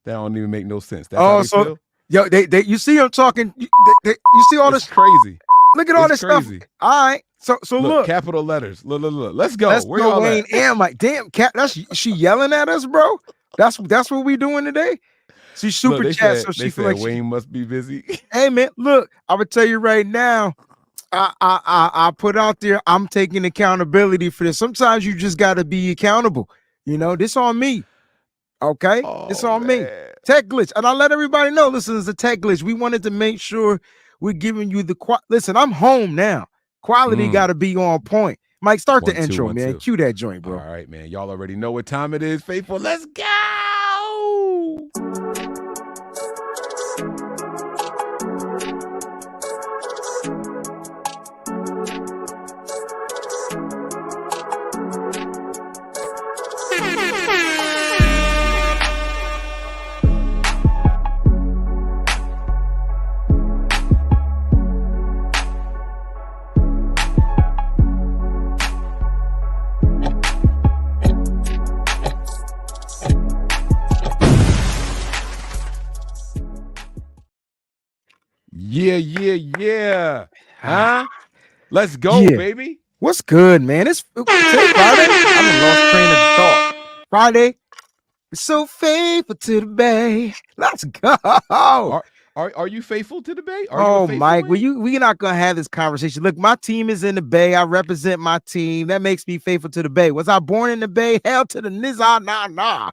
That don't even make no sense. That's how Oh, they so feel. yo, you see I'm talking. You see all It's this. crazy. Look at all It's this stuff. crazy. All right. So Look, look. capital letters. Look. Let's go. Let's Where go, y'all Wayne. at? And Mike. Damn, cat. That's she yelling at us, bro. That's what we doing today. She Look, super chat, so they she feel said like she. Wayne must be busy. Hey man, look. I would tell you right now. I put out there. I'm taking accountability for this. Sometimes you just got to be accountable. This on me. Okay, this Oh on me. man. Tech glitch, and I let everybody know. Listen, it's a tech glitch. We wanted to make sure we're giving you the listen. I'm home now. Quality got Mm. to be on point. Mike, start the One, two, intro, one, man. two. Cue that joint, All bro. right, man. Y'all already know what time it is. Faithful, let's go. Yeah. Huh? Let's go, Yeah. baby. What's good, man? It's today Friday. I done lost train of thought. Friday. So faithful to the bay. Let's go. Are are you faithful to the Bay? Are you a Oh, faithful Mike, Wayne? we're not gonna have this conversation. Look, my team is in the Bay. I represent my team. That makes me faithful to the Bay. Was I born in the Bay? Hell to the nizza, nah.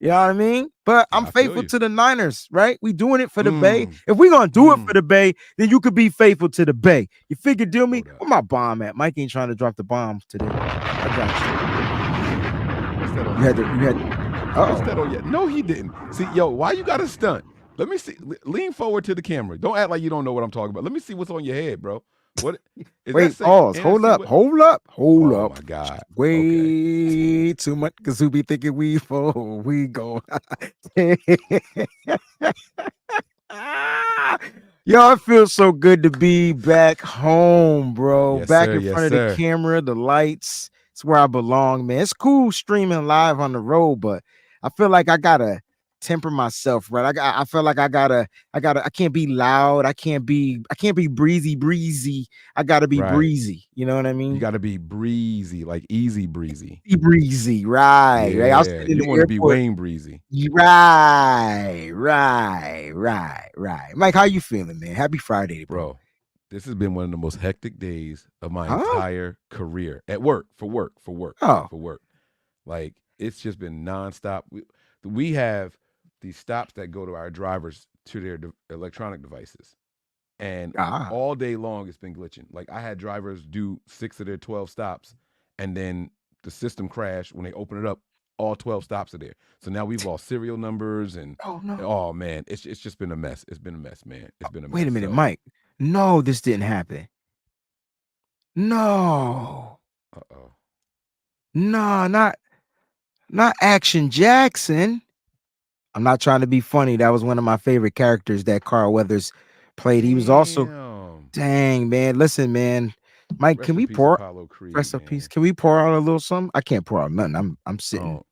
You know what I mean? But I'm I feel faithful you. to the Niners, right? We doing it for the Bay. Mm, If we gonna do it for mm. the Bay, then you could be faithful to the Bay. You figure, deal me? Hold up. Where my bomb at? Mike ain't trying to drop the bomb today. I got What's that on you. your You had. head? What's Oh, that on your? No, he didn't. See, yo, why you got to stunt? Let me see. Lean forward to the camera. Don't act like you don't know what I'm talking about. Let me see what's on your head, bro. What is that? wait, Say pause. Hold NFC? up. What? Hold Oh up. my God. Okay. Way too much because who be thinking we full. We go. Yo, it feels so good to be back home, bro. Yes, Back sir. in Yes, front of the sir. camera, the lights. It's where I belong, man. It's cool streaming live on the road, but I feel like I gotta temper myself, right? I feel like I can't be loud. I can't be breezy. I gotta be Right. breezy. You know what I You mean? got to be breezy, like easy breezy. Be breezy, right. I was Yeah. sitting in You the want to be airport. Wayne breezy, Right. Mike, how you feeling, man? Happy Friday, bro. bro. This has been one of the most hectic days of my Huh? entire career at work, Oh, for work. Like it's just been nonstop. We have these stops that go to our drivers to their electronic devices, and ah. all day long it's been glitching. Like I had drivers do 6 of their 12 stops, and then the system crashed when they open it up. All 12 stops are there. So now we've lost serial numbers, and Oh no. oh man, it's just been a mess. It's been a mess, man. It's been a Wait a mess. minute, So, Mike. No, this didn't happen. No. uh-oh. No, not Action Jackson. I'm not trying to be funny. That was one of my favorite characters that Carl Weathers played. He was also Damn. dang, man. Listen, man. Mike, can Rest in we peace, pour Apollo Creed, rest in peace? man. Can we pour out a little something? I can't pour out nothing. I'm sitting. Oh,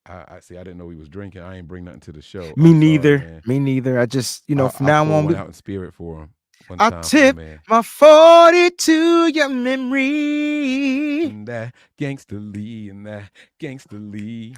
I see. I didn't know he was drinking. I ain't bring nothing to the show. Me I'm sorry, neither. man. Me neither. I just, from I'll now pour on, one out in spirit for him one I time for my tip man. my 40 to your memory. And that gangster Lee and that gangster Lee.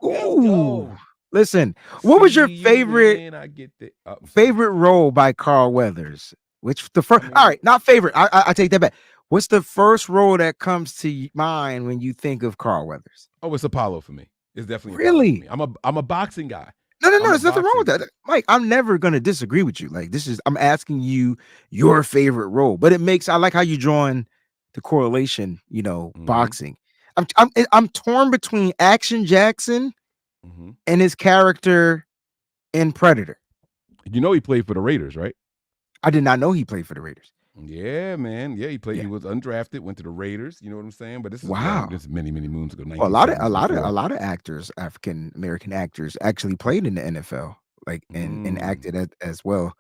Let's Ooh. go. Listen, what was your See you favorite when I get there. Oh, I'm sorry. favorite role by Carl Weathers? Which the first? I All mean, right, not favorite. I take that back. What's the first role that comes to mind when you think of Carl Weathers? oh, it's Apollo for me. It's definitely Apollo for Really? me. I'm a boxing guy. No. I'm a There's nothing wrong with boxing. that, Mike. I'm never gonna disagree with you. Like I'm asking you your favorite role, but it makes. I like how you drawing the correlation. Mm-hmm. Boxing. I'm torn between Action Jackson Mm-hmm. and his character in Predator. You know he played for the Raiders, right? I did not know he played for the Raiders. Yeah, man. Yeah, he played. He Yeah. was undrafted, went to the Raiders. You know what I'm saying? But this is long. Wow. This is many, many moons ago, Well, 1970s a before. lot of actors, African American actors, actually played in the NFL, like and Mm, acted as well.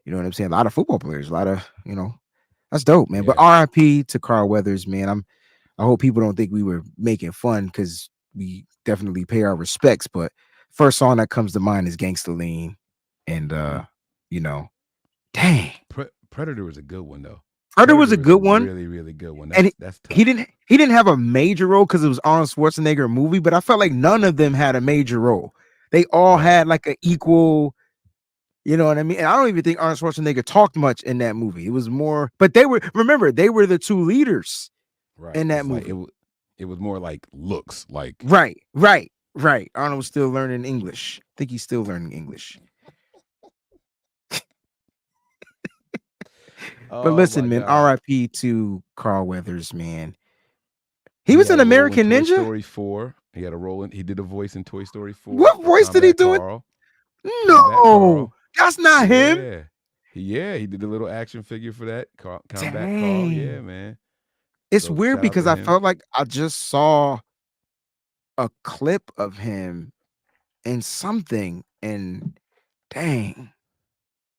You know what I'm saying? A lot of football players, a lot of that's dope, man. But yeah. R.I.P. to Carl Weathers, man. I hope people don't think we were making fun because we definitely pay our respects, but First song that comes to mind is Gangsta Lean. And Hmm. you know, dang. Predator was a good one though. Predator was a Predator was a good one. really really good one. And That's he tough. didn't have a major role because it was Arnold Schwarzenegger movie, but I felt like none of them had a major role. They all Right. had like an equal, you know what I mean? And I don't even think Arnold Schwarzenegger talked much in that movie. It was more, but they were the two leaders Right. in that It's like movie. it was more like looks like. Right. Arnold was still learning English. I think he's still learning English. But Oh my listen, man, god. R.I.P. to Carl Weathers, man. He He was had an a role in American Toy Ninja. Story 4. He had a role in he did a voice in Toy Story 4 What for voice did he Combat do it? Carl. Combat No, Carl. that's not him. Yeah. He did a little action figure for that. Combat Carl. Yeah, Dang. man. It's So weird shout out because to I him. felt like I just saw a clip of him in something, and dang,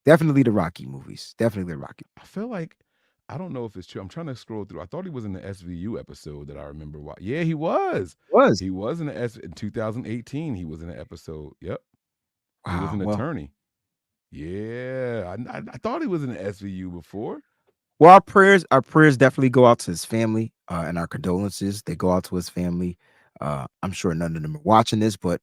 definitely the Rocky movies. Definitely the Rocky. I feel like I don't know if it's true. I'm trying to scroll through. I thought he was in the SVU episode that I remember. Yeah, he was. Was He was in the in 2018. He was in the episode. Yep, he was wow. an Well, attorney. Yeah, I thought he was in the SVU before. well, our prayers definitely go out to his family, and our condolences. They go out to his family. I'm sure none of them are watching this, but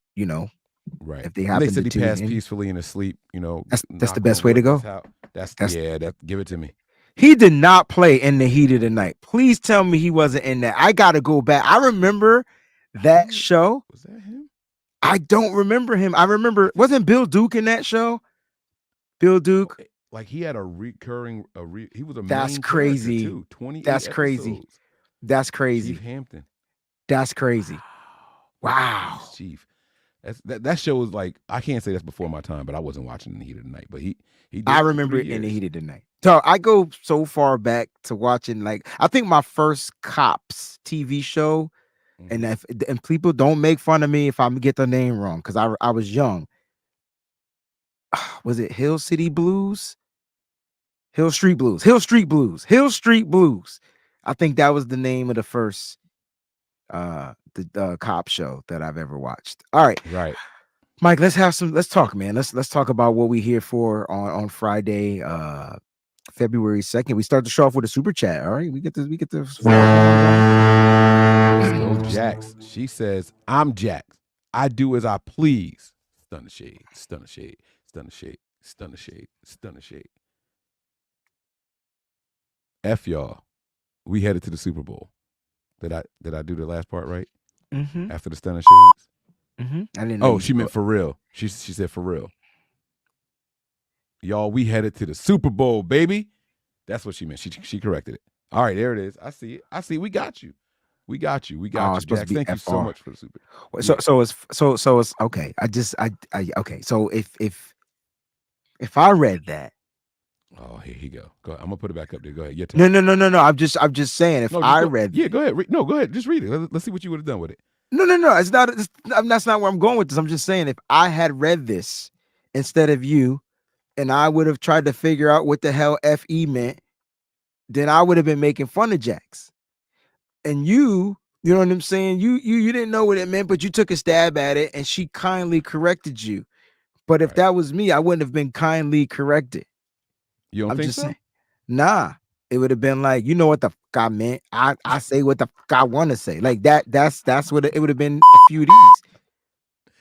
Right, if they and they happen to said he tune passed in, peacefully in his sleep. that's the Knock on best way to wood. That's go. how. That's That's yeah. That give it to me. He did not play in the heat of the night. Please tell me he wasn't in that. I got to go back. I remember I that think show. was that him. I don't remember him. I I remember, think wasn't Bill Duke in that show? Bill Duke. like he had a recurring he was a That's main character crazy. too. 28 That's crazy. episodes. That's Chief crazy. Hampton. That's crazy. Wow. He's Wow. chief. That show was like I can't say that's before my time, but I wasn't watching in the heat of the night. But he did I it for remember 3 it in the years. heat of the night. So I go so far back to watching, like, I think my first Cops TV show, and Hmm. and people don't make fun of me if I get the name wrong because I was young. Was it Hill City Blues? Hill Street Blues. Hill Street Blues. Hill Street Blues. I think that was the name of the first the cop show that I've ever watched. All right. Right. Mike, let's talk, man. Let's talk about what we here for on Friday, February 2nd. We start the show off with a super chat. All right. We get this. Let's go, Jax. She says, I'm Jax. I do as I please. Stun the shade. Stun the shade. Stun the shade. Stun the shade. Stun the shade. F y'all. We headed to the Super Bowl. Did I do the last part right? Mm-hmm. After the stun of shades? Mm-hmm. I didn't know Oh, you she could go. meant for real. She said for real. Y'all, we headed to the Super Bowl, baby. That's what she meant. She corrected it. All right, there it is. I see it. I see. We got you. We got you. We Oh, got it's you, supposed to Jax. be Thank you so FR. much for the super. So Yeah. it's okay. I okay. So if I read that. Oh, here you go. Go ahead. I'm gonna put it back up there. Go ahead. Your turn. No. I'm just saying if No, just I go. read Yeah, go ahead. No, go ahead. Just read it. Let's see what you would have done with it. no. That's not where I'm going with this. I'm just saying if I had read this instead of you, and I would have tried to figure out what the hell FE meant, then I would have been making fun of Jax. And you know what I'm saying? You didn't know what it meant, but you took a stab at it, and she kindly corrected you. But if Right. that was me, I wouldn't have been kindly corrected. You don't I'm think just saying, so? nah. It would have been like, you know what the fuck I meant. I say what the fuck I want to say. Like that. That's what it would have been. A few of these.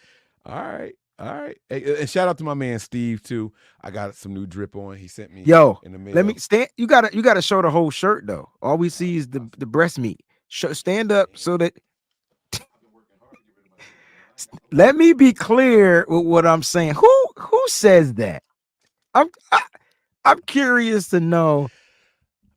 All right. All right. Hey, and shout out to my man Steve too. I got some new drip on. He sent me Yo, in the let me mail. stand. You gotta show the whole shirt though. All we see is the breast meat. Stand up so that. Let me be clear with what I'm saying. Who says that? I'm I, I'm curious to know.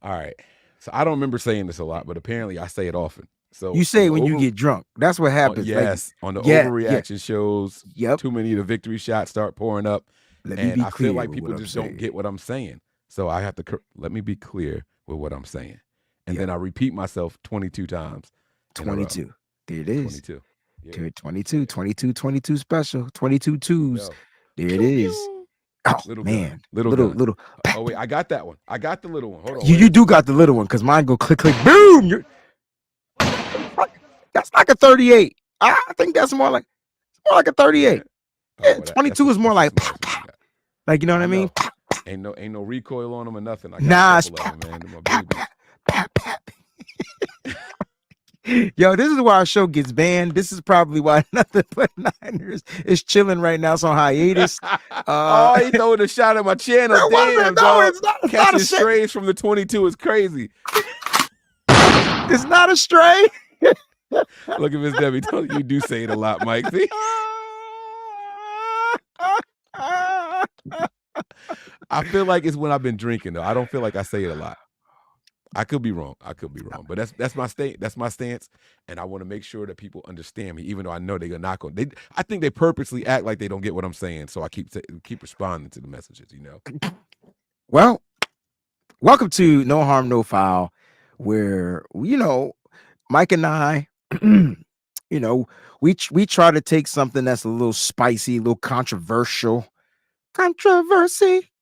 All right. So I don't remember saying this a lot, but apparently I say it often. You So on say the when you get drunk. That's what happens. Like, yes, on the yeah, overreaction shows, yep. too many of the victory shots start pouring up, Let me and be I feel clear like with what people I'm just don't get saying. what I'm saying. So I have to let me be clear with what I'm saying, and Yep. then I repeat myself 22 times in a row. 22. There it is. 22. Yeah. 22, Yeah. 22, 22 special, 22 There you twos. go. There it Pew is. pew. Oh Little gun. man, Little gun. little. Oh wait, I got that one. I got the little one. Hold on. You Wait. do got the little one because mine go click boom. That's like a 38. I think that's more like a Yeah. 38. Oh well, that's 22 is more that's a like smash what you got. like you know what I I mean? know. Ain't no recoil on them or nothing. I got a Nah, it's couple of them, man. They're my babies. Yo, this is why our show gets banned. This is probably why nothing but Niners is chilling right now. It's on hiatus. Oh, he throwing a shot at my channel. It wasn't. Damn, No, dog. it's not. It's not a Catching shit. strays from the 22 is crazy. It's not a stray. Look at Miss Debbie. You do say it a lot, Mike. See? I feel like it's when I've been drinking though. I don't feel like I say it a lot. I could be wrong. But that's my state. That's my stance, and I want to make sure that people understand me, even though I know they're not going. I think they purposely act like they don't get what I'm saying, so I keep responding to the messages. Well, welcome to No Harm, No Foul, where Mike and I, we try to take something that's a little spicy, a little controversy,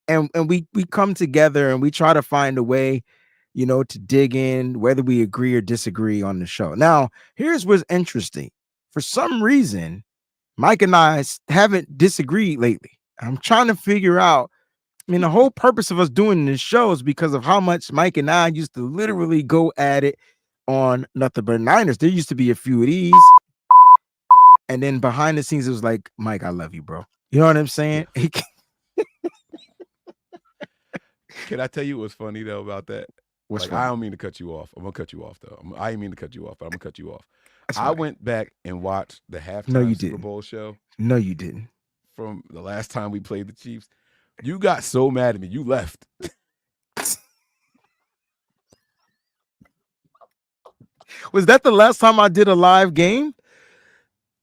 and we come together and we try to find a way, to dig in, whether we agree or disagree on the show. Now, here's what's interesting. For some reason, Mike and I haven't disagreed lately. I'm trying to figure out. I mean, the whole purpose of us doing this show is because of how much Mike and I used to literally go at it on Nothing But Niners. There used to be a few of these. And then behind the scenes, it was like, Mike, I love you, bro. You know what I'm saying? Yeah. Can I tell you what's funny though about that? What's Like, funny? I don't mean to cut you off. I'm gonna cut you off though. I ain't mean to cut you off, but I'm gonna cut you off. That's I right. went back and watched the No, you halftime Super didn't. Bowl show No, you didn't. from the last time we played the Chiefs. You got so mad at me, you left. Was that the last time I did a live game?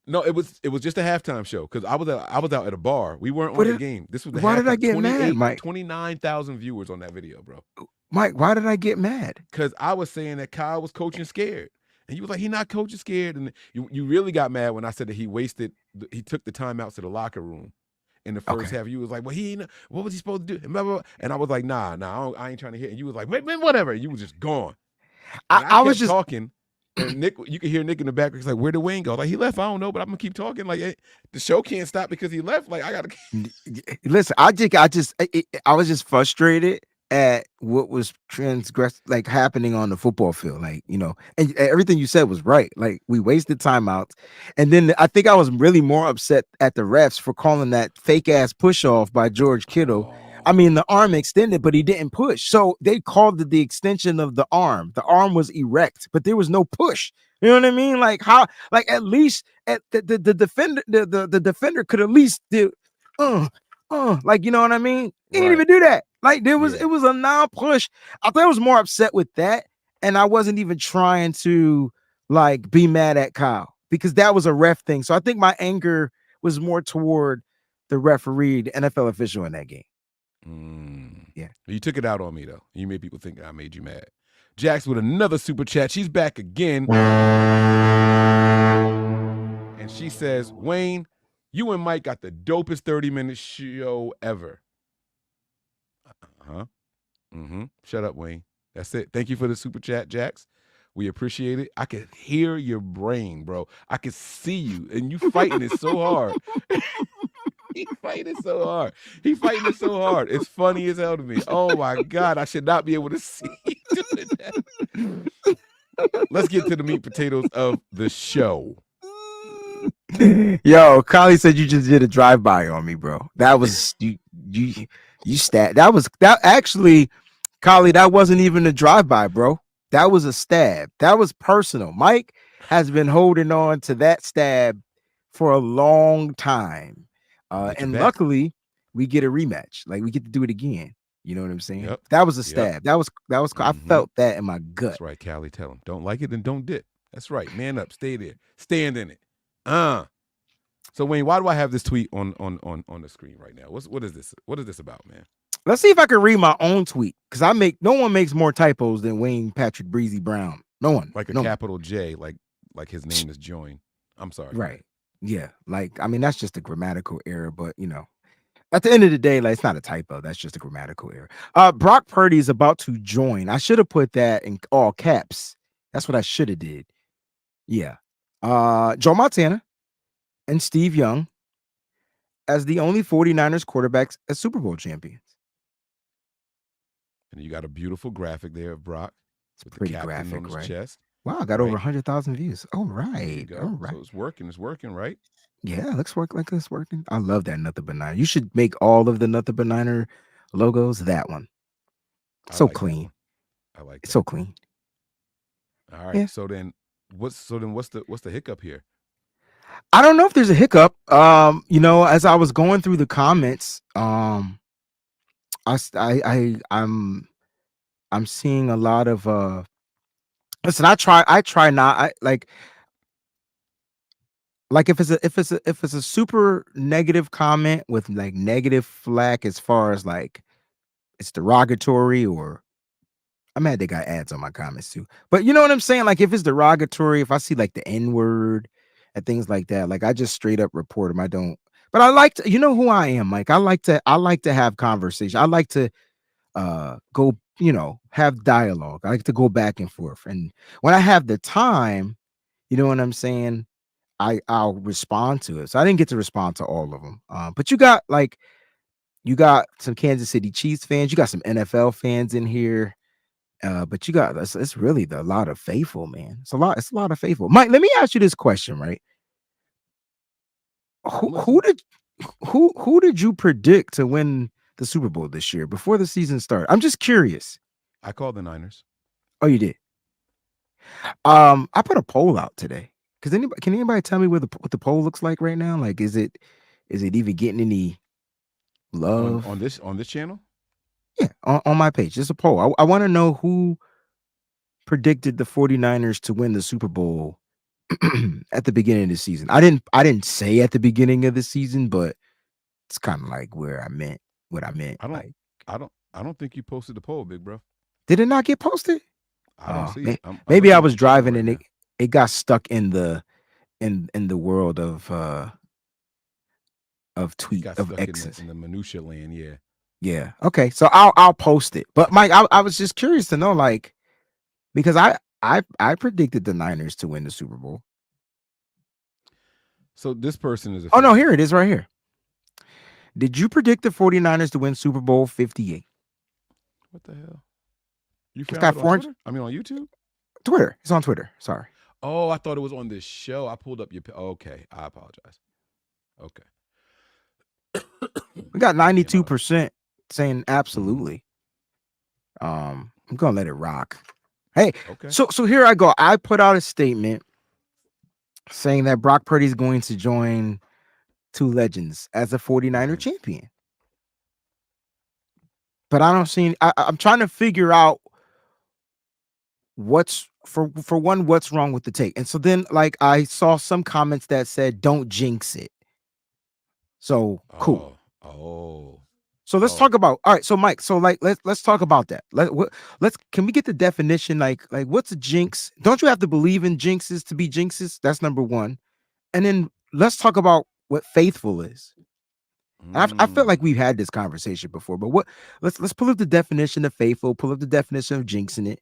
No, it was just a halftime show because I was out at a bar. We weren't on What the did, game. This was the why did I halftime. get mad, Mike? 29,000 viewers on that video, bro. Mike, why did I get mad? Because I was saying that Kyle was coaching scared. And you was like, he not coaching scared. And you really got mad when I said that he took the timeouts to the locker room in the first Okay. half. You was like, well, what was he supposed to do? And, blah, blah, blah. And I was like, nah, I ain't trying to hear. And you was like, man, whatever. And you was just gone. And I I was kept just talking. And Nick, you could hear Nick in the back. He's like, "Where did Wayne go?" Like, he left. I don't know, but I'm gonna keep talking. Like, the show can't stop because he left. Like, I gotta. listen. I was just frustrated at what was transgressed, like happening on the football field. Like, and everything you said was right. Like, we wasted timeouts, and then I think I was really more upset at the refs for calling that fake ass push off by George Kittle. I mean, the arm extended, but he didn't push. So they called it the extension of the arm. The arm was erect, but there was no push. You know what I mean? Like how? Like at least at the defender, the defender could at least do, like you know what I mean? He didn't Right. even do that. Like Yeah. it was a non-push. I thought I was more upset with that, and I wasn't even trying to like be mad at Kyle because that was a ref thing. So I think my anger was more toward the referee, the NFL official in that game. Yeah. You took it out on me though. You made people think I made you mad. Jax with another super chat. She's back again. And she says, Wayne, you and Mike got the dopest 30-minute show ever. Uh-huh. Shut up, Wayne. That's it. Thank you for the super chat, Jax. We appreciate it. I could hear your brain, bro. I could see you, and you fighting it so hard. He fighting it so hard. He fighting it so hard. It's funny as hell to me. Oh my God, I should not be able to see you doing that. Let's get to the meat potatoes of the show. Yo, Kylie said you just did a drive-by on me, bro. That was you stat. That actually, Kylie, that wasn't even a drive-by, bro. That was a stab. That was personal. Mike has been holding on to that stab for a long time. And luckily we get a rematch. Like we get to do it again. You know what I'm saying? Yep. That was a stab. That was I felt that in my gut. That's right, Callie. Tell him. Don't like it, then don't dip. That's right. Man up. Stay there. Stand in it. So Wayne, why do I have this tweet on the screen right now? What is this? What is this about, man? Let's see if I can read my own tweet because no one makes more typos than Wayne Patrick Breezy Brown. No one. Like a capital J, like his name is Join. I'm sorry. Right. Yeah. Like, I mean, that's just a grammatical error, but at the end of the day, like it's not a typo. That's just a grammatical error. Brock Purdy is about to join. I should have put that in all caps. That's what I should have did. Yeah. Joe Montana and Steve Young as the only 49ers quarterbacks as Super Bowl champions. And you got a beautiful graphic there of Brock It's with the pretty captain on graphic, his right? chest, Wow, I got over right? 100,000 views. All There you right. All go. right. So it's working. It's working, right? Yeah, looks work like it's working. I love that Nothing But Niner. You should make all of the Nothing But Niner logos that one. I So like that clean. one. I like It's that so one. clean. All right. Yeah. What's the hiccup here? I don't know if there's a hiccup. As I was going through the comments, I'm seeing a lot of listen, I try not I like if it's a super negative comment with like negative flag as far as like it's derogatory or I'm mad they got ads on my comments too. But you know what I'm saying? Like if it's derogatory, if I see like the N-word and things like that, like I just straight up report them. I don't but I like to, you know who I am, Mike. I like to have conversation. I like to go, have dialogue. I like to go back and forth. And when I have the time, you know what I'm saying? I'll respond to it. So I didn't get to respond to all of them. But you got some Kansas City Chiefs fans, you got some NFL fans in here. But you got it's really a lot of faithful, man. It's a lot of faithful. Mike, let me ask you this question, right? Who I'm who listening. did who did you predict to win the Super Bowl this year before the season started? I'm just curious. I call the Niners. Oh, you did. I put a poll out today. Can anybody tell me what the poll looks like right now? Like, is it even getting any On love? on this on this channel? Yeah, on my page. Just a poll. I want to know who predicted the 49ers to win the Super Bowl at the beginning of the season. I didn't say at the beginning of the season, but it's kind of like where I meant what I meant. I don't Like, I don't think you posted the poll, big bro. did it not get posted? I don't Oh, see it. I'm maybe I looking at was your channel driving right and now. it got stuck in the world of It tweet got of stuck in the X's. in the minutia land, yeah. Yeah. Okay. So I'll post it. But Mike, I was just curious to know, like, because I predicted the Niners to win the Super Bowl. So this person is Oh no, here offensive. it is right here. Did you predict the 49ers to win Super Bowl 58? What the hell? You It's found got it on 400 Twitter? I mean on YouTube? Twitter. It's on Twitter. Sorry. Oh, I thought it was on this show. I pulled up your okay. I apologize. Okay. We got Pardon me, my 92% saying mhm. absolutely. I'm gonna let it rock. Hey, Okay. so here I go. I put out a statement saying that Brock Purdy is going to join two legends as a 49er Mhm. champion. But I don't see I'm trying to figure out what's wrong with the take. And so then like I saw some comments that said don't jinx it. So cool. Oh. Oh. So let's Oh. talk about all right. So Mike, so like let's talk about that. Let's can we get the definition? Like what's a jinx? Don't you have to believe in jinxes to be jinxes? That's number one. And then let's talk about what faithful is. And I feel like Mm. we've had this conversation before, but let's pull up the definition of faithful, pull up the definition of jinxing it.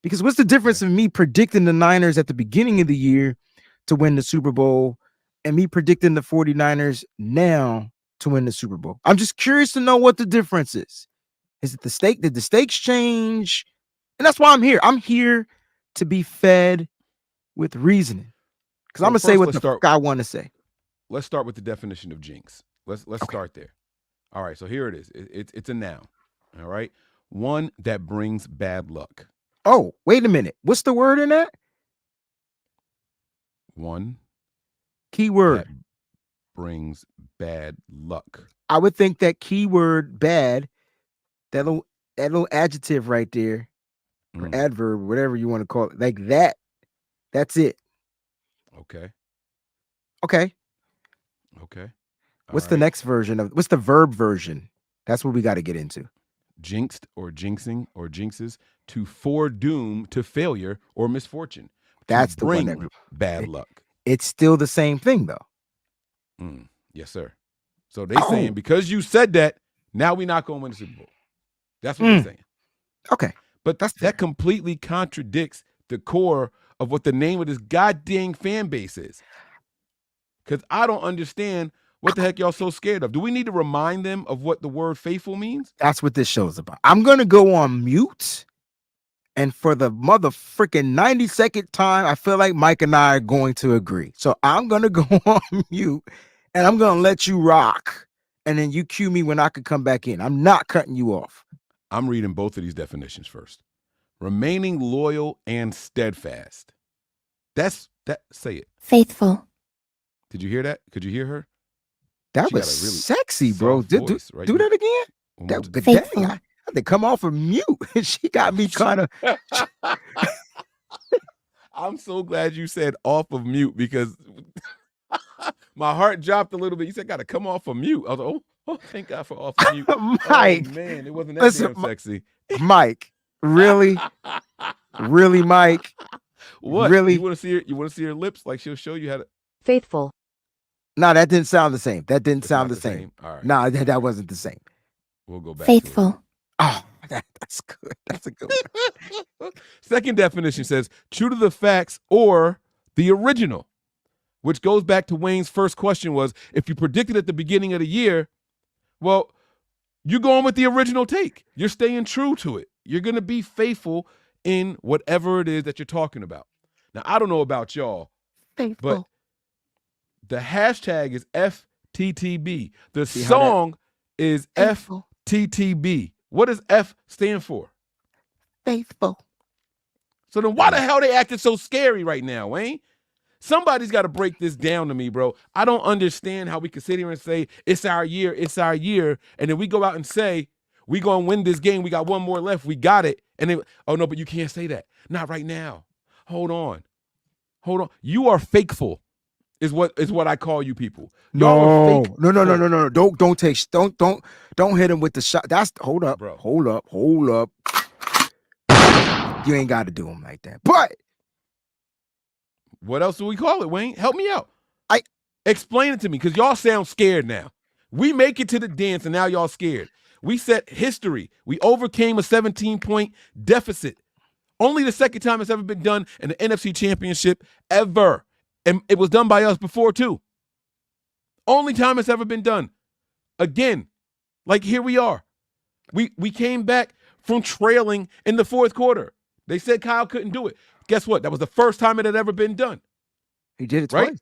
Because what's the difference Okay. in me predicting the Niners at the beginning of the year to win the Super Bowl and me predicting the 49ers now to win the Super Bowl? I'm just curious to know what the difference is. Is it the stake? Did the stakes change? And that's why I'm here. I'm here to be fed with reasoning. Because I'm So gonna say first what the fuck I want to say. let's start with the definition of jinx. Let's Okay. start there. All right, so here it is. It's a noun. All right. One that brings bad luck. Oh, wait a minute. What's the word in that? One that Keyword. brings bad luck. I would think that keyword bad, that little adjective right there, or Mm, adverb, whatever you want to call it, like that. That's it. okay. Okay. Okay. All What's the right. next version of what's the verb version? That's what we got to get into. Jinxed or jinxing or jinxes to foredoom to failure or misfortune, to That's the one that bring bad it, luck. it's still the same thing though. Yes, sir. So they saying Oh, because you said that, now we not going to win the Super Bowl. That's what they mm, saying. okay. But That's that fair. completely contradicts the core of what the name of this goddamn fan base is. Because I don't understand What the heck y'all so scared of? Do we need to remind them of what the word faithful means? That's what this show's about. I'm gonna go on mute. And for the mother freaking 90-second time, I feel like Mike and I are going to agree. So I'm going to go on mute and I'm going to let you rock. And then you cue me when I can come back in. I'm not cutting you off. I'm reading both of these definitions first. Remaining loyal and steadfast. Say it. Faithful. Did you hear that? Could you hear her? That She was got a really sexy, bro. soft voice, right? Do that again. One That, more but Faithful. dang, I had to come off of mute. She got me kind of. I'm so glad you said off of mute because my heart dropped a little bit. You said got to come off of mute. I was like, oh, thank God for off of mute. Mike, oh man, it wasn't that listen, damn sexy. Mike, really, really, Mike, What? really? You want to see her? You want to see her lips? Like she'll show you how to. Faithful. No, that didn't sound the same. That didn't It's sound not the same. All right. No, that wasn't the same. We'll go back. Faithful. Oh, that's good. That's a good one. Second definition says true to the facts or the original, which goes back to Wayne's first question was, if you predicted at the beginning of the year, well, you're going with the original take. You're staying true to it. You're going to be faithful in whatever it is that you're talking about. Now, I don't know about y'all, but the hashtag is FTTB. The song is Faithful. FTTB. What does F stand for? Faithful. So then why the hell they acting so scary right now, Wayne? Somebody's got to break this down to me, bro. I don't understand how we can sit here and say, it's our year, and then we go out and say, we going to win this game. We got one more left. We got it. And then, oh, no, but you can't say that. Not right now. Hold on. You are fakeful is what I call you people. Y'all are fake. No. Don't hit him with the shot. That's hold up, Bro. Hold up. You ain't got to do him like that. But what else do we call it, Wayne? Help me out. I explain it to me because y'all sound scared now. We make it to the dance and now y'all scared. We set history. We overcame a 17-point deficit. Only the second time it's ever been done in the NFC Championship ever. And it was done by us before too. Only time it's ever been done. Again, like here we are. We came back from trailing in the fourth quarter. They said Kyle couldn't do it. Guess what? That was the first time it had ever been done. he did it Right? twice.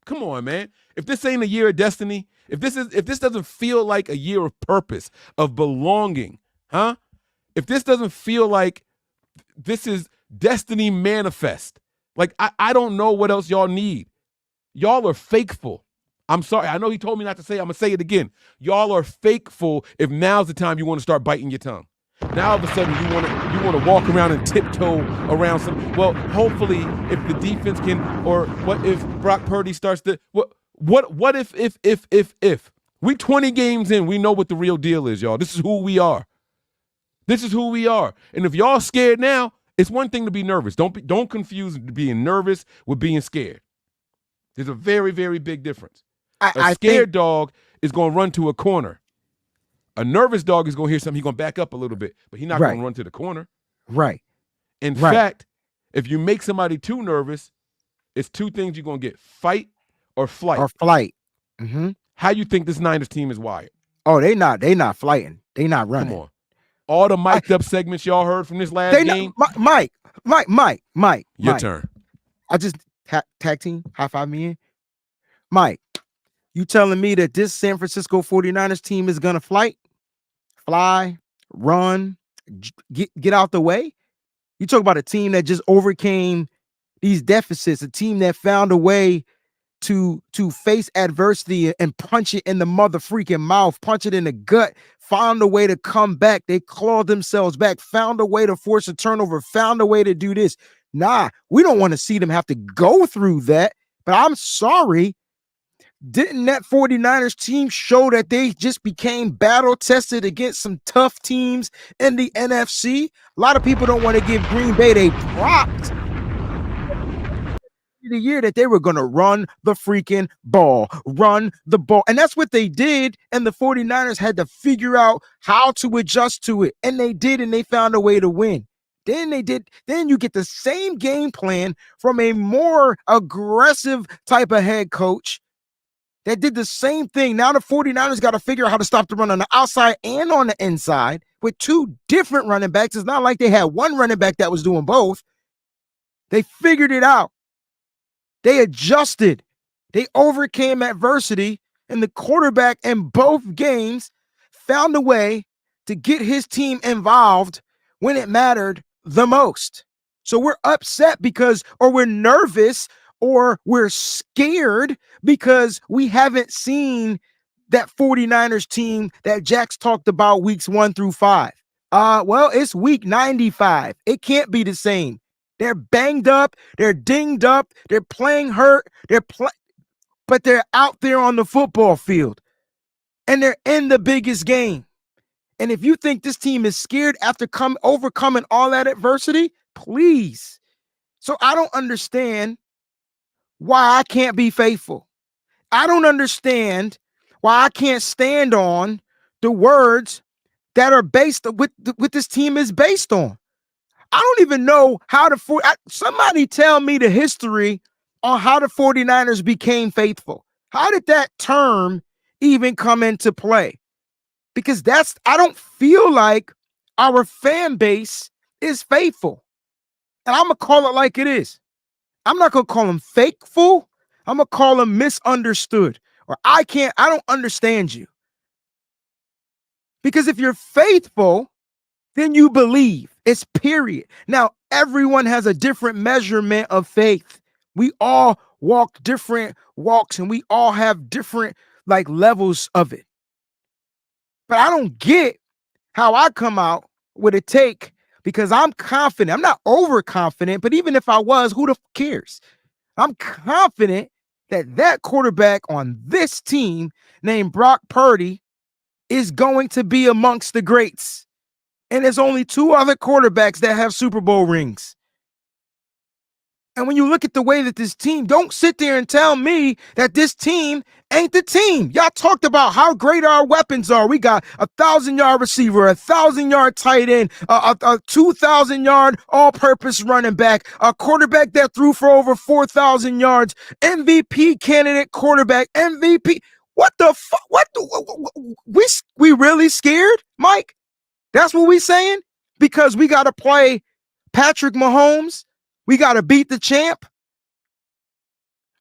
Come on, man. If this ain't a year of destiny, if this doesn't feel like a year of purpose, of belonging, huh? If this doesn't feel like this is destiny manifest, like I don't know what else y'all need. Y'all are fakeful. I'm sorry. I know he told me not to say it. I'm going to say it again. Y'all are fakeful if now's the time you want to start biting your tongue. Now all of a sudden you want to walk around and tiptoe around some. Well, hopefully if the defense can, or what if Brock Purdy starts to what if we 20 games in, we know what the real deal is, y'all. This is who we are. And if y'all scared now, it's one thing to be nervous. Don't confuse being nervous with being scared. There's a very, very big difference. A scared dog is going to run to a corner. A nervous dog is going to hear something. He's going to back up a little bit, but he's not going to run to the corner. Right. In fact, if you make somebody too nervous, it's two things you're going to get: fight or flight. Mm-hmm. How you think this Niners team is wired? Oh, they not flighting. They not running. Come on. All the mic'd up segments y'all heard from this last game. Mike. Your turn. I just tag team, high five me in. Mike, you telling me that this San Francisco 49ers team is going to fly, run, get out the way? You talk about a team that just overcame these deficits, a team that found a way to face adversity and punch it in the mother freaking mouth, punch it in the gut, found a way to come back. They clawed themselves back, found a way to force a turnover, found a way to do this. Nah, we don't want to see them have to go through that. But I'm sorry. Didn't that 49ers team show that they just became battle tested against some tough teams in the NFC? A lot of people don't want to give Green Bay they props. The year that they were going to run the freaking ball. And that's what they did. And the 49ers had to figure out how to adjust to it. And they did, and they found a way to win. Then you get the same game plan from a more aggressive type of head coach. that did the same thing. Now the 49ers got to figure out how to stop the run on the outside and on the inside with two different running backs. It's not like they had one running back that was doing both. They figured it out. They adjusted. They overcame adversity, and the quarterback in both games found a way to get his team involved when it mattered the most. So we're upset because, or we're nervous, or we're scared because we haven't seen that 49ers team that Jax talked about weeks 1 through 5. Well, it's week 95. It can't be the same. They're banged up, they're dinged up, they're playing hurt, but they're out there on the football field and they're in the biggest game. And if you think this team is scared after overcoming all that adversity, please. So I don't understand why I can't be faithful. I don't understand why I can't stand on the words that are based with this team is based on. I don't even know how somebody tell me the history on how the 49ers became faithful. How did that term even come into play? Because I don't feel like our fan base is faithful. And I'm going to call it like it is. I'm not going to call them fakeful. I'm going to call them misunderstood. Or I don't understand you. Because if you're faithful, then you believe. It's period. Now, everyone has a different measurement of faith. We all walk different walks and we all have different levels of it. But I don't get how I come out with a take because I'm confident. I'm not overconfident, but even if I was, who the cares? I'm confident that quarterback on this team named Brock Purdy is going to be amongst the greats. And there's only 2 other quarterbacks that have Super Bowl rings. And when you look at the way that this team, don't sit there and tell me that this team ain't the team. Y'all talked about how great our weapons are. We got a 1,000-yard receiver, a 1,000-yard tight end, a 2,000-yard all-purpose running back, a quarterback that threw for over 4,000 yards, MVP candidate quarterback, MVP. What the fuck? We really scared, Mike? That's what we saying? Because we got to play Patrick Mahomes. We got to beat the champ.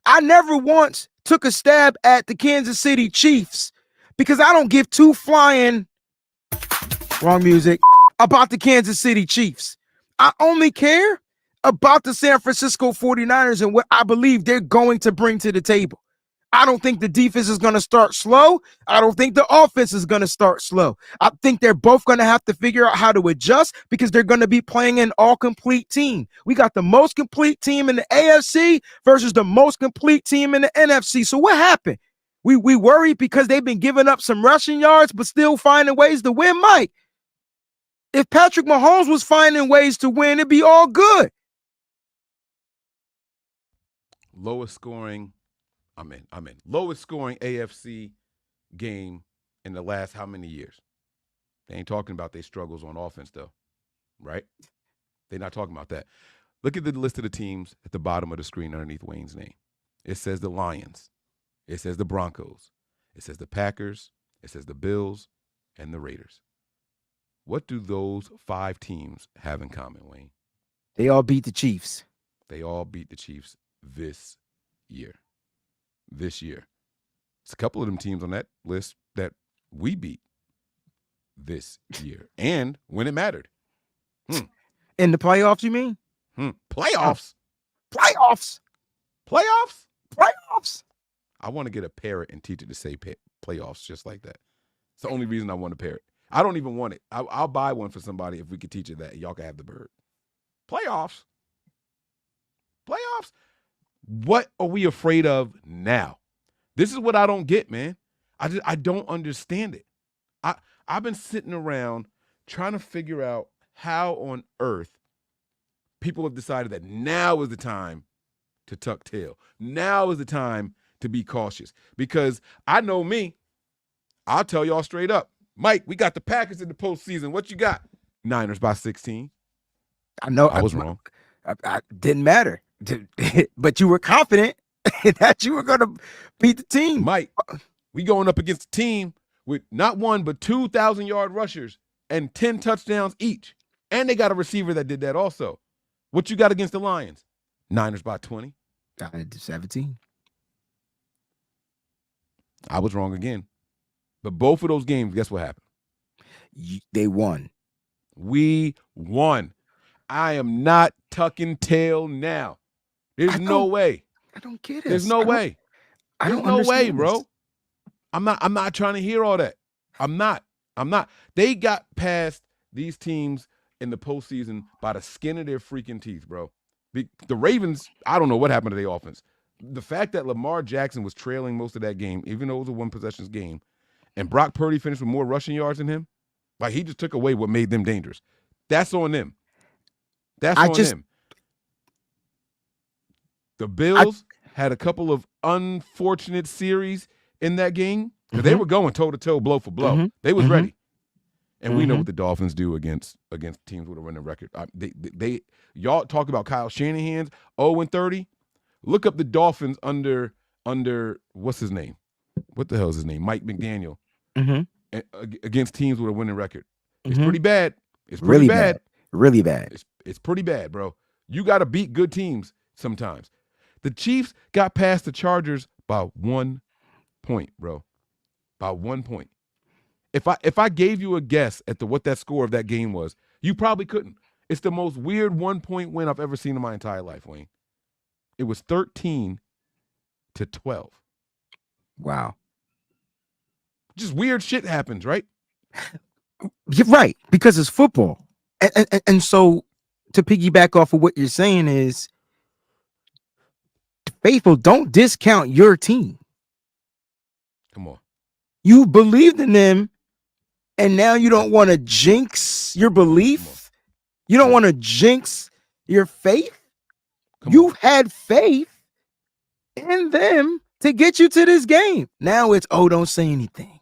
I never once took a stab at the Kansas City Chiefs because I don't give 2 flying, wrong music, about the Kansas City Chiefs. I only care about the San Francisco 49ers and what I believe they're going to bring to the table. I don't think the defense is going to start slow. I don't think the offense is going to start slow. I think they're both going to have to figure out how to adjust because they're going to be playing an all-complete team. We got the most complete team in the AFC versus the most complete team in the NFC. So what happened? We worry because they've been giving up some rushing yards but still finding ways to win, Mike. If Patrick Mahomes was finding ways to win, it'd be all good. Lowest scoring AFC game in the last how many years? They ain't talking about their struggles on offense, though, right? They're not talking about that. Look at the list of the teams at the bottom of the screen underneath Wayne's name. It says the Lions. It says the Broncos. It says the Packers. It says the Bills and the Raiders. What do those 5 teams have in common, Wayne? They all beat the Chiefs. They all beat the Chiefs this year. It's a couple of them teams on that list that we beat this year and when it mattered. In the playoffs, you mean? Playoffs? Playoffs? I want to get a parrot and teach it to say playoffs just like that. It's the only reason I want a parrot. I don't even want it. I'll buy one for somebody if we could teach it that. Y'all can have the bird. Playoffs? What are we afraid of now? This is what I don't get, man. I don't understand it. I've been sitting around trying to figure out how on earth people have decided that now is the time to tuck tail. Now is the time to be cautious. Because I know me. I'll tell y'all straight up. Mike, we got the Packers in the postseason. What you got? Niners by 16. I know. I was wrong. I didn't matter. But you were confident. that you were going to beat the team. Mike, we going up against a team with not one but 2,000-yard rushers and 10 touchdowns each. And they got a receiver that did that also. What you got against the Lions? Niners by 20. 17. I was wrong again. But both of those games, guess what happened? They won. We won. I am not tucking tail now. There's no way. I don't get it. There's no way. There's no way, bro. This. I'm not trying to hear all that. I'm not. They got past these teams in the postseason by the skin of their freaking teeth, bro. The Ravens, I don't know what happened to their offense. The fact that Lamar Jackson was trailing most of that game, even though it was a one-possession game, and Brock Purdy finished with more rushing yards than him, like he just took away what made them dangerous. That's on them. That's on them. The Bills had a couple of unfortunate series in that game because they were going toe-to-toe, blow for blow. They was ready. And we know what the Dolphins do against teams with a winning record. They y'all talk about Kyle Shanahan's 0-30. Look up the Dolphins under what's his name? What the hell is his name? Mike McDaniel. Against teams with a winning record. It's pretty bad. It's pretty really bad. Really bad. It's pretty bad, bro. You got to beat good teams sometimes. The Chiefs got past the Chargers by 1 point, bro. By 1 point. If I gave you a guess at what that score of that game was, you probably couldn't. It's the most weird 1-point win I've ever seen in my entire life, Wayne. It was 13-12. Wow. Just weird shit happens, right? You're right, because it's football. And so to piggyback off of what you're saying is, faithful, don't discount your team. Come on. You believed in them, and now you don't want to jinx your belief. You don't want to jinx your faith. You've had faith in them to get you to this game. Now it's, don't say anything.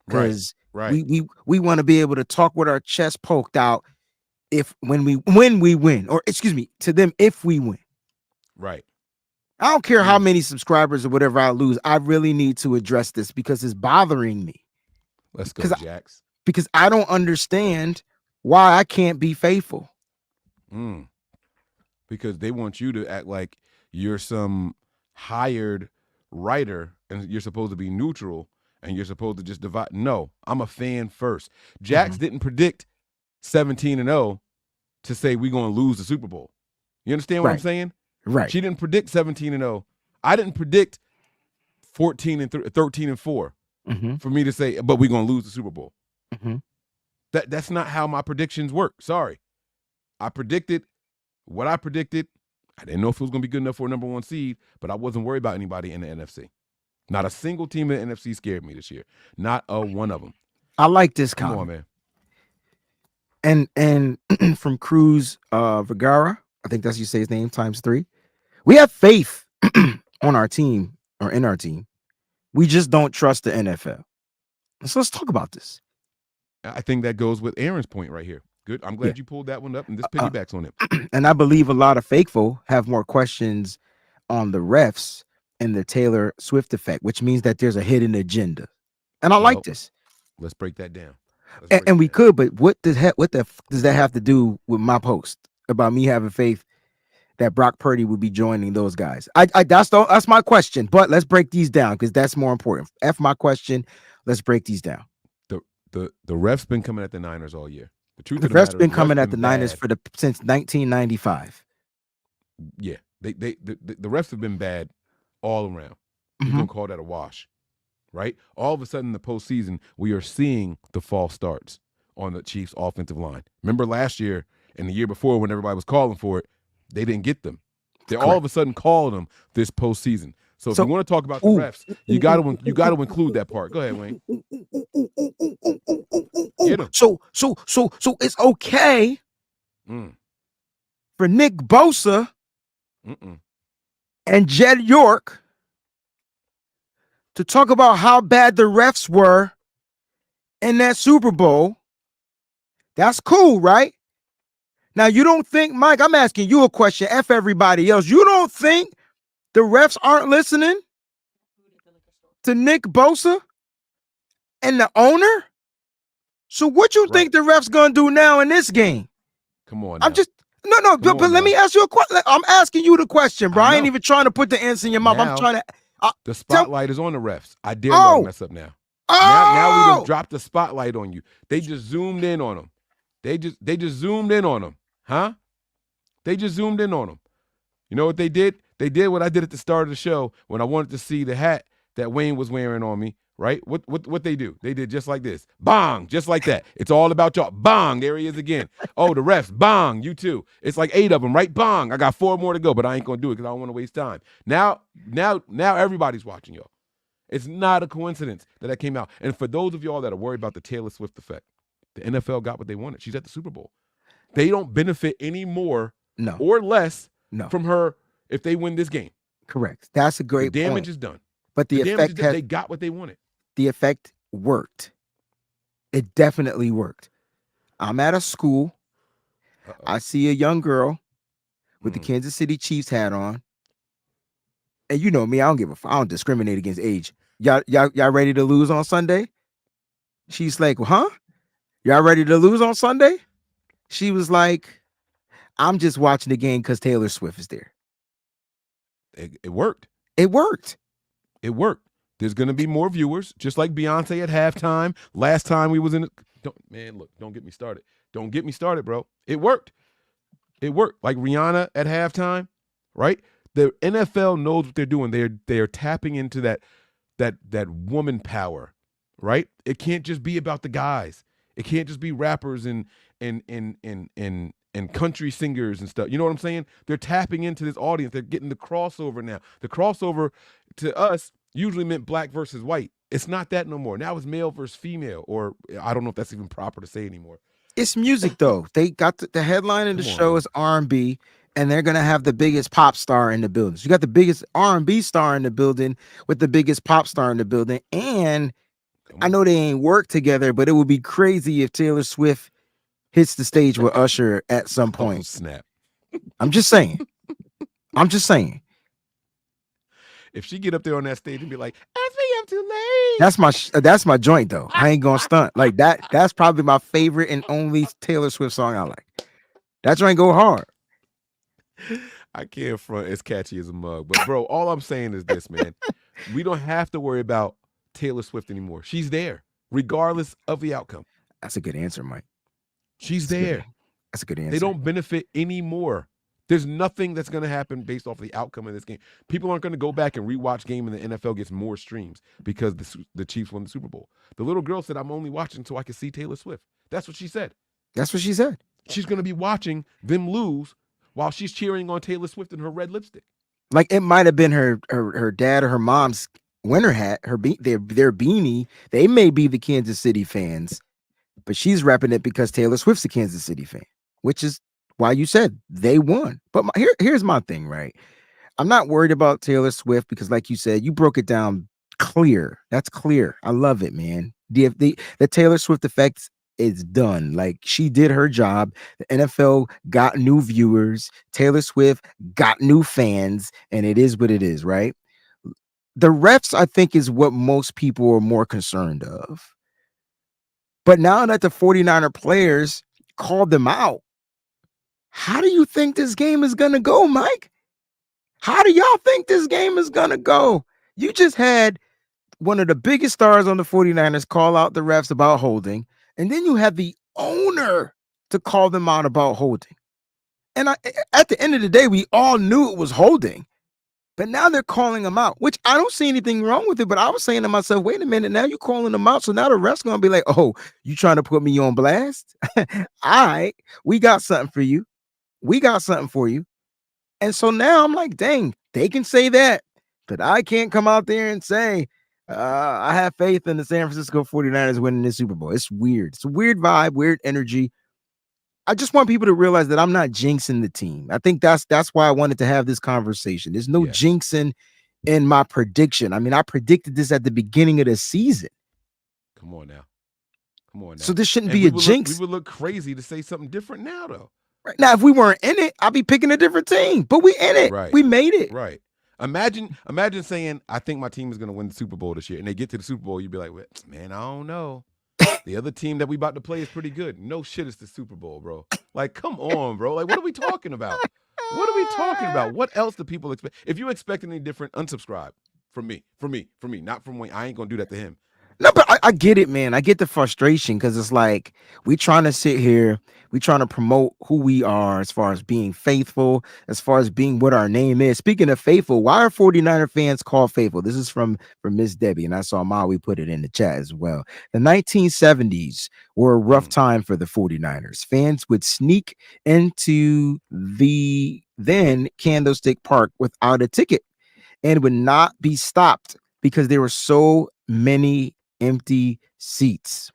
Because we want to be able to talk with our chest poked out when we win, or excuse me, to them if we win. Right. I don't care how many subscribers or whatever I lose. I really need to address this because it's bothering me. Let's go, Jax. Because I don't understand why I can't be faithful. Because they want you to act like you're some hired writer and you're supposed to be neutral and you're supposed to just divide. No, I'm a fan first. Jax didn't predict 17-0 to say we're going to lose the Super Bowl. You understand what I'm saying? Right. She didn't predict 17-0. I didn't predict 13-4 for me to say, but we're going to lose the Super Bowl. That's not how my predictions work. Sorry. I predicted what I predicted. I didn't know if it was going to be good enough for a number 1 seed, but I wasn't worried about anybody in the NFC. Not a single team in the NFC scared me this year. Not a one of them. I like this comment. Come on, man. And from Cruz Vergara, I think that's how you say his name, ×3. We have faith on our team or in our team. We just don't trust the NFL. So let's talk about this. I think that goes with Aaron's point right here. Good. I'm glad you pulled that one up, and this piggybacks on it. And I believe a lot of faithful have more questions on the refs and the Taylor Swift effect, which means that there's a hidden agenda. And I like this. Let's break that down. And we could, but what does that have to do with my post about me having faith that Brock Purdy would be joining those guys? That's my question. But let's break these down because that's more important. F my question. Let's break these down. The refs been coming at the Niners all year. The refs been coming at the Niners since 1995. Yeah, the refs have been bad all around. You can call that a wash, right? All of a sudden, in the postseason, we are seeing the false starts on the Chiefs' offensive line. Remember last year and the year before when everybody was calling for it, they didn't get them. They all of a sudden called them this postseason. So if you want to talk about the refs, you got to include that part. Go ahead, Wayne. So it's okay for Nick Bosa and Jed York to talk about how bad the refs were in that Super Bowl. That's cool, right? Now, you don't think, Mike, I'm asking you a question, F everybody else. You don't think The refs aren't listening to Nick Bosa and the owner. So what you Right. think the refs gonna do now in this game? Come on I'm now. just no, Come but on let me now. ask you a question. I'm asking you the question, bro. I I ain't know. even trying to put the answer in your mouth. I'm Now trying to the tell. spotlight is on the refs. I dare y'all to Oh, mess up now. Now we done oh, dropped the spotlight on you. They just zoomed in on them. They just zoomed in on them. Huh? They just zoomed in on them. You know what they did? They did what I did at the start of the show when I wanted to see the hat that Wayne was wearing on me, right? What they do? They did just like this. Bong, just like that. It's all about y'all. Bong, there he is again. Oh, the refs. Bong, you too. It's like 8 of them, right? Bong. I got 4 more to go, but I ain't gonna do it because I don't want to waste time. Now everybody's watching y'all. It's not a coincidence that came out. And for those of y'all that are worried about the Taylor Swift effect, the NFL got what they wanted. She's at the Super Bowl. They don't benefit any more no, or less no, from her if they win this game. correct. That's a The great damage point. is done. But The the damage is effect done. has They got what they wanted. the effect worked. It definitely worked. I'm at a school. Uh-oh. I see a young girl with the Mm. Kansas City Chiefs hat on. And you know me, I don't give a fuck. I don't discriminate against age. Y'all ready to lose on Sunday? She's like, huh? Y'all ready to lose on Sunday? She was like, I'm just watching the game because Taylor Swift is there. It worked. It worked. It worked. There's going to be more viewers, just like Beyonce at halftime. Last time we was in man, look, don't get me started. Don't get me started, bro. It worked. It worked. Like Rihanna at halftime, right? The NFL knows what they're doing. They're tapping into that woman power, right? It can't just be about the guys. It can't just be rappers and country singers and stuff. You know what I'm saying? They're tapping into this audience. They're getting the crossover now. The crossover to us usually meant black versus white. It's not that no more. Now it's male versus female, or I don't know if that's even proper to say anymore. It's music though. They got the headline of the Come on, show man. is R&B, and they're gonna have the biggest pop star in the building. So you got the biggest R&B star in the building with the biggest pop star in the building. And Come I on. know they ain't work together, but it would be crazy if Taylor Swift hits the stage with Usher at some Oh, point. snap. I'm just saying. I'm just saying. If she get up there on that stage and be like, ask me I'm too late. That's my joint though. I ain't gonna stunt like that. That's probably my favorite and only Taylor Swift song I like. That joint go hard. I can't front as catchy as a mug. But bro, all I'm saying is this, man. We don't have to worry about Taylor Swift anymore. She's there, regardless of the outcome. That's a good answer, Mike. She's That's a good. there. That's a good They answer. don't benefit anymore. There's nothing that's going to happen based off the outcome of this game. People aren't going to go back and rewatch game and the NFL gets more streams because the Chiefs won the Super Bowl. The little girl said, I'm only watching so I can see Taylor Swift. That's what she said. That's what she said. She's going to be watching them lose while she's cheering on Taylor Swift in her red lipstick. Like it might have been her dad or her mom's winter hat, their beanie. They may be the Kansas City fans, but she's repping it because Taylor Swift's a Kansas City fan, which is why you said they won. But here's my thing, right? I'm not worried about Taylor Swift because, like you said, you broke it down clear. That's clear. I love it, man. The Taylor Swift effect is done. Like she did her job. The NFL got new viewers. Taylor Swift got new fans, and it is what it is, right? The refs, I think, is what most people are more concerned of. But now that the 49er players called them out, how do you think this game is going to go, Mike? How do y'all think this game is going to go? You just had one of the biggest stars on the 49ers call out the refs about holding, and then you had the owner to call them out about holding. And at the end of the day, we all knew it was holding, but now they're calling them out, which I don't see anything wrong with it. But I was saying to myself, wait a minute, now you're calling them out. So now the refs going to be like, oh, you trying to put me on blast? All right, we got something for you. We got something for you. And so now I'm like, dang, they can say that, but I can't come out there and say, I have faith in the San Francisco 49ers winning this Super Bowl. It's weird. It's a weird vibe, weird energy. I just want people to realize that I'm not jinxing the team. I think that's why I wanted to have this conversation. There's no jinxing in my prediction. I mean, I predicted this at the beginning of the season. Come on now. Come on now. So this shouldn't And be a jinx. We would look crazy to say something different now, though. Right now, if we weren't in it, I'd be picking a different team. But we in it. Right. We made it. Right. Imagine saying, "I think my team is going to win the Super Bowl this year," and they get to the Super Bowl. You'd be like, well, "Man, I don't know. The other team that we about to play is pretty good." No shit, it's the Super Bowl, bro. Like, come on, bro. Like, what are we talking about? What are we talking about? What else do people expect? If you expect any different, unsubscribe from me. Not from Wayne. I ain't gonna do that to him. No, but I get it, man. I get the frustration because it's like we trying to sit here, we trying to promote who we are as far as being faithful, as far as being what our name is. Speaking of faithful, why are 49er fans called faithful? This is from Miss Debbie, and I saw Maui put it in the chat as well. The 1970s were a rough Mm. time for the 49ers. Fans would sneak into the then Candlestick Park without a ticket and would not be stopped because there were so many empty seats.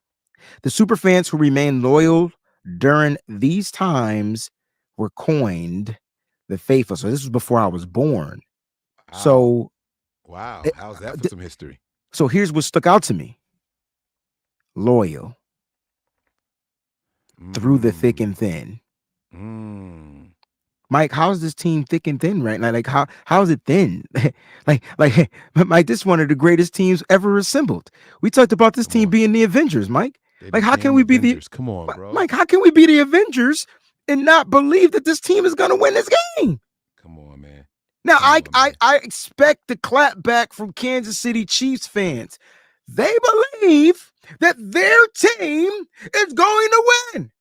The superfans who remained loyal during these times were coined the faithful. So this was before I was born. Wow. So Wow. eh, How's that for some history? so here's what stuck out to me: loyal through the thick Mm. and thin. Mm. Mike, how's this team thick and thin right now? Like how's it thin? like Mike, this is one of the greatest teams ever assembled. We talked about this Come team on. being the Avengers, Mike. They the Like how can damn we be the Avengers. Come on, bro. Mike? How can we be the Avengers and not believe that this team is going to win this game? Come on, man. Now Come on, man. I expect the clap back from Kansas City Chiefs fans. They believe that their team is going to win.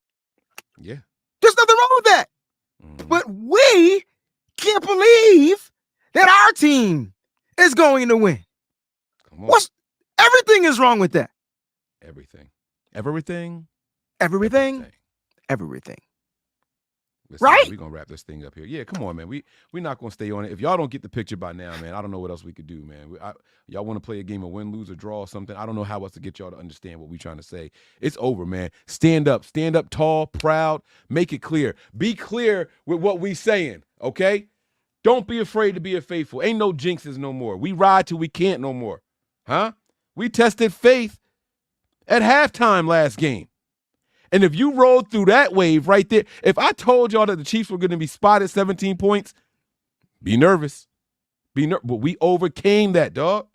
Yeah. There's nothing wrong with that. Mm-hmm. But we can't believe that our team is going to win. Come on. What's everything is wrong with that? Everything. Everything. Everything. Everything. Listen, man, Right? we're gonna wrap this thing up here. Yeah, come on, man. We're not gonna stay on it. If y'all don't get the picture by now, man, I don't know what else we could do, man. Y'all want to play a game of win, lose, or draw or something? I don't know how else to get y'all to understand what we're trying to say. It's over, man. Stand up tall, proud, make it clear. Be clear with what we saying, okay? Don't be afraid to be a faithful. Ain't no jinxes no more. We ride till we can't no more. Huh? We tested faith at halftime last game. And if you rolled through that wave right there, if I told y'all that the Chiefs were going to be spotted 17 points, be nervous. But we overcame that, dog.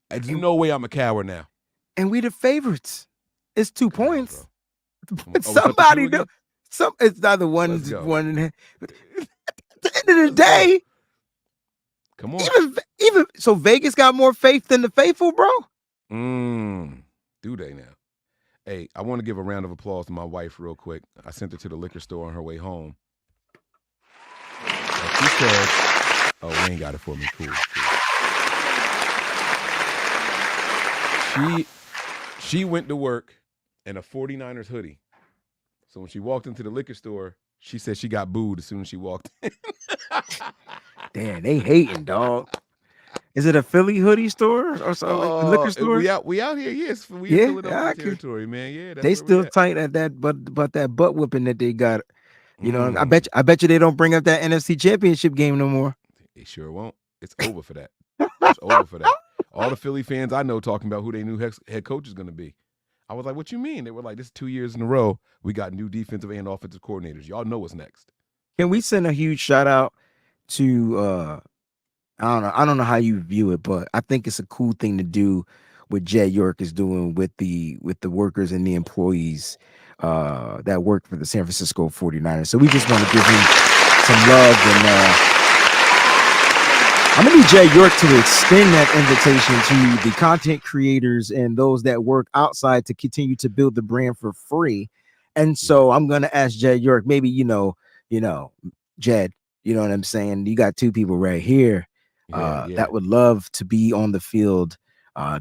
There's no way I'm a coward now. And we the favorites. It's 2 Come on, points. bro. It's Oh, it's up to two somebody do. again? It's either one. Let's go. One. At the end of the Let's go. day, Come on. even so, Vegas got more faith than the faithful, bro. Do they now? Hey, I want to give a round of applause to my wife real quick. I sent her to the liquor store on her way home. Like she said, oh, Wayne got it for me. Cool. She went to work in a 49ers hoodie. So when she walked into the liquor store, she said she got booed as soon as she walked in. Damn, they hating, dog. Is it a Philly hoodie store or something? Like liquor store? We out here, yes. We Yeah, in Philadelphia okay. territory, man. Yeah, that's They where we still at. tight at that, but that butt whooping that they got. You know, Mm. I bet you they don't bring up that NFC Championship game no more. They sure won't. It's over for that. It's over for that. All the Philly fans I know talking about who they new head coach is going to be. I was like, what you mean? They were like, this is 2 years in a row. We got new defensive and offensive coordinators. Y'all know what's next. Can we send a huge shout out to I don't know how you view it, but I think it's a cool thing to do what Jed York is doing with the workers and the employees that work for the San Francisco 49ers. So we just want to give him some love, and I'm gonna need Jed York to extend that invitation to the content creators and those that work outside to continue to build the brand for free. And so I'm gonna ask Jed York, maybe Jed, you know what I'm saying? You got two people right here that would love to be on the field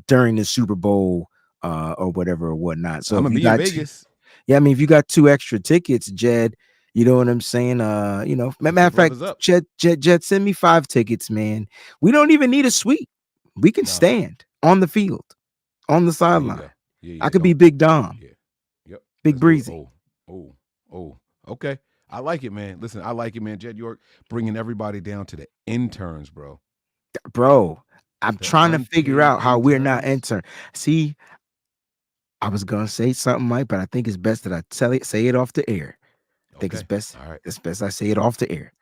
during the Super Bowl or whatever or whatnot. So I'm if gonna you be in got Vegas. yeah, I mean, if you got 2 extra tickets, Jed, you know what I'm saying? Matter of fact, Jed, send me 5 tickets, man. We don't even need a suite. We can stand on the field, on the sideline. I could be Big Dom. Yeah. Yep. Big Breezy. Oh. Okay. I like it, man. Listen, I like it, man. Jed York bringing everybody down to the interns, bro. Bro, I'm trying to figure out how we're not interns. See, I was gonna say something, Mike, but I think it's best that I say it off the air. I think it's best. All right. It's best I say it off the air.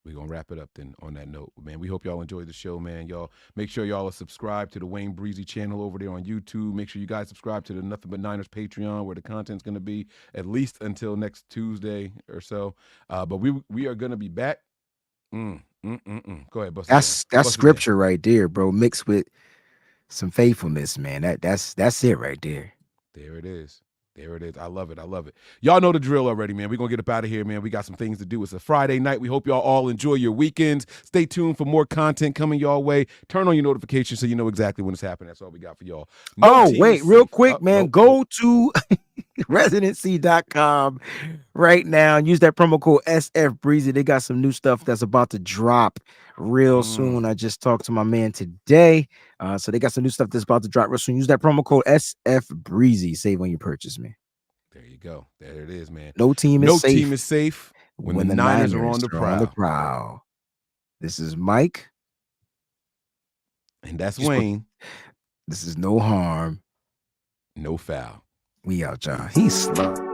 We're gonna wrap it up then on that note, man. We hope y'all enjoyed the show, man. Y'all make sure y'all are subscribed to the Wayne Breezy channel over there on YouTube. Make sure you guys subscribe to the Nothing But Niners Patreon, where the content's gonna be at least until next Tuesday or so. But we are gonna be back. Go ahead, bust it down. That's Bust it down. scripture right there, bro. Mixed with some faithfulness, man. That's it right there. There it is. There it is. I love it. I love it. Y'all know the drill already, man. We're going to get up out of here, man. We got some things to do. It's a Friday night. We hope y'all all enjoy your weekends. Stay tuned for more content coming y'all way. Turn on your notifications so you know exactly when it's happening. That's all we got for y'all. No wait, real quick, man. Go to residency.com right now and use that promo code SF Breezy. They got some new stuff that's about to drop real soon. I just talked to my man today. So they got some new stuff that's about to drop real soon. Use that promo code SF Breezy. Save on your purchase, man. There you go. There it is, man. No team is safe when the Niners are on the prowl. This is Mike. And that's Wayne. This is No Harm, No Foul. We out, y'all. He's slow.